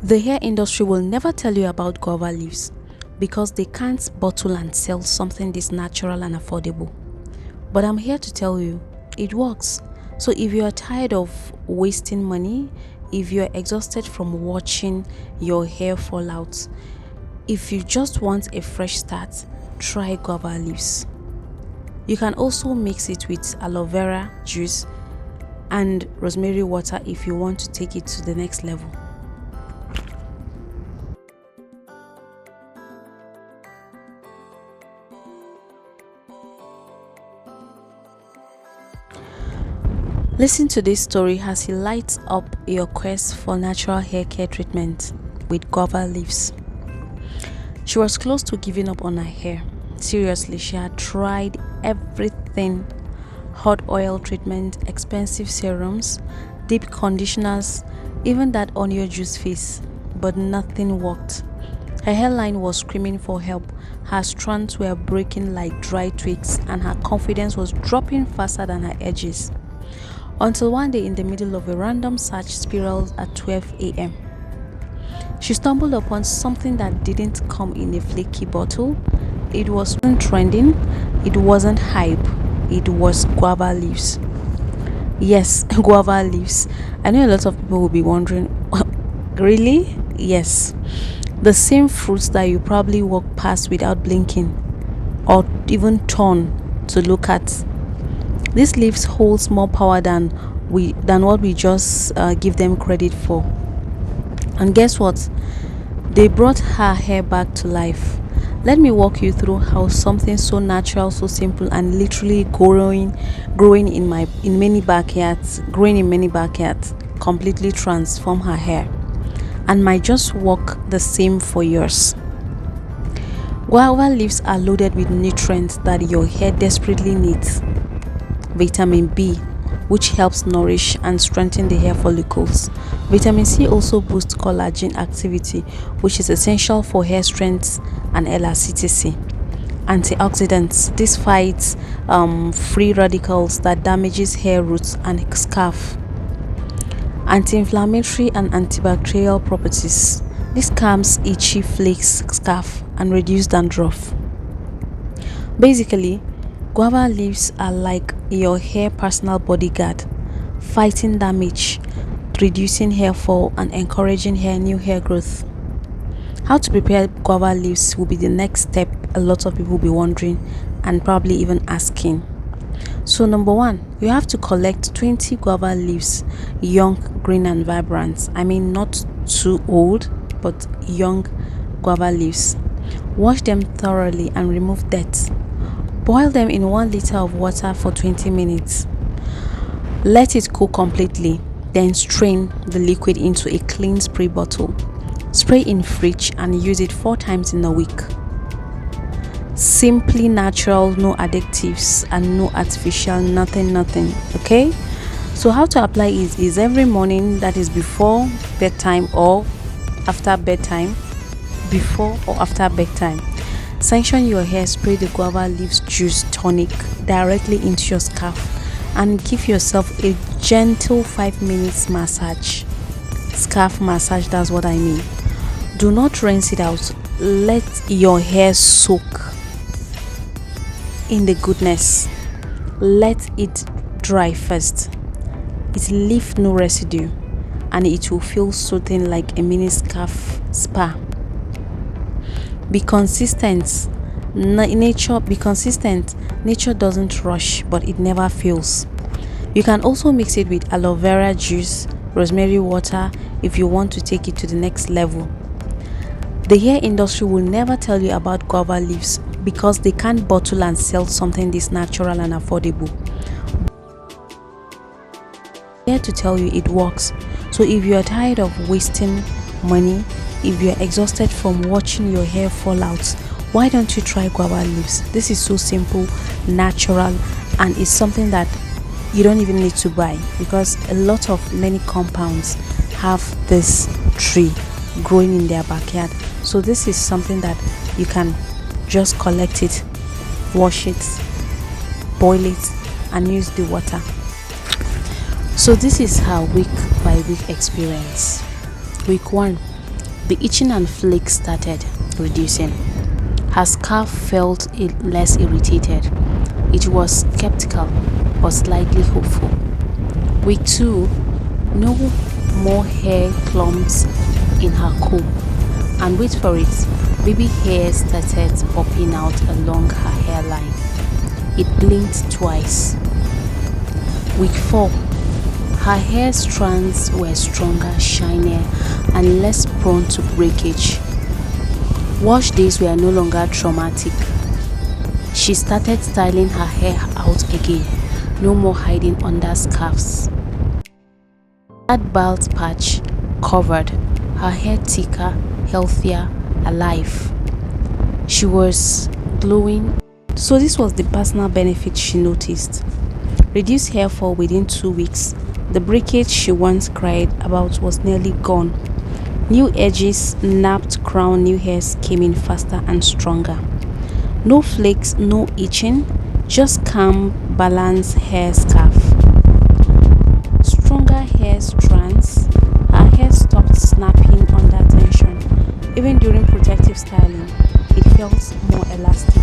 The hair industry will never tell you about guava leaves because they can't bottle and sell something this natural and affordable. But I'm here to tell you it works. So if you are tired of wasting money, if you're exhausted from watching your hair fall out, if you just want a fresh start, try guava leaves. You can also mix it with aloe vera juice and rosemary water if you want to take it to the next level. Listen to this story as he lights up your quest for natural hair care treatment with guava leaves. She was close to giving up on her hair. Seriously, she had tried everything: hot oil treatment, expensive serums, deep conditioners, even that onion juice face, but nothing worked. Her hairline was screaming for help, her strands were breaking like dry twigs, and her confidence was dropping faster than her edges. Until one day, in the middle of a random search spiral at 12 a.m., she stumbled upon something that didn't come in a flaky bottle. It wasn't trending, it wasn't hype, it was guava leaves. Yes, guava leaves. I know a lot of people will be wondering, really? Yes. The same fruits that you probably walk past without blinking or even turn to look at. These leaves holds more power than what we just give them credit for. And guess what? They brought her hair back to life. Let me walk you through how something so natural, so simple, and literally growing in many backyards, completely transform her hair, and might just work the same for yours. Guava leaves are loaded with nutrients that your hair desperately needs. Vitamin B, which helps nourish and strengthen the hair follicles. Vitamin C also boosts collagen activity, which is essential for hair strength and elasticity. Antioxidants, this fights free radicals that damages hair roots and scalp. Anti-inflammatory and antibacterial properties, this calms itchy flakes scalp and reduces dandruff. Basically, guava leaves are like your hair personal bodyguard, fighting damage, reducing hair fall, and encouraging new hair growth. How to prepare guava leaves will be the next step a lot of people will be wondering and probably even asking. So number one, you have to collect 20 guava leaves, young, green and vibrant. I mean not too old, but young guava leaves. Wash them thoroughly and remove dirt. Boil them in 1 liter of water for 20 minutes. Let it cool completely, then strain the liquid into a clean spray bottle. Spray in fridge and use it 4 times in a week. Simply natural, no additives and no artificial, nothing. Okay? So how to apply it is every morning, that is before bedtime or after bedtime. Before or after bedtime. Sanction your hair, spray the guava leaves juice tonic directly into your scalp and give yourself a gentle 5 minutes massage. Scalp massage, that's what I mean. Do not rinse it out. Let your hair soak in the goodness. Let it dry first. It leaves no residue and it will feel soothing like a mini scarf spa. Be consistent. Nature doesn't rush, but it never fails. You can also mix it with aloe vera juice, rosemary water if you want to take it to the next level. The hair industry will never tell you about guava leaves because they can't bottle and sell something this natural and affordable. I'm here to tell you it works. So if you are tired of wasting money, if you are exhausted from watching your hair fall out, why don't you try guava leaves? This is so simple, natural, and it's something that you don't even need to buy because many compounds have this tree growing in their backyard. So this is something that you can just collect it, wash it, boil it, and use the water. So this is her week by week experience. Week 1, The itching and flakes started reducing. Her scarf felt less irritated. It was skeptical but slightly hopeful. Week 2, no more hair clumps in her comb. And wait for it, baby hairs started popping out along her hairline. It blinked twice. Week 4, her hair strands were stronger, shinier, and less prone to breakage. Wash days were no longer traumatic. She started styling her hair out again, no more hiding under scarves. That bald patch covered, her hair thicker, healthier, alive. She was glowing. So this was the personal benefit she noticed. Reduced hair fall within 2 weeks. The breakage she once cried about was nearly gone. New edges, napped crown, new hairs came in faster and stronger. No flakes, no itching, just calm, balanced hair scarf. Stronger hair strands. Her hair stopped snapping under tension. Even during protective styling, it felt more elastic.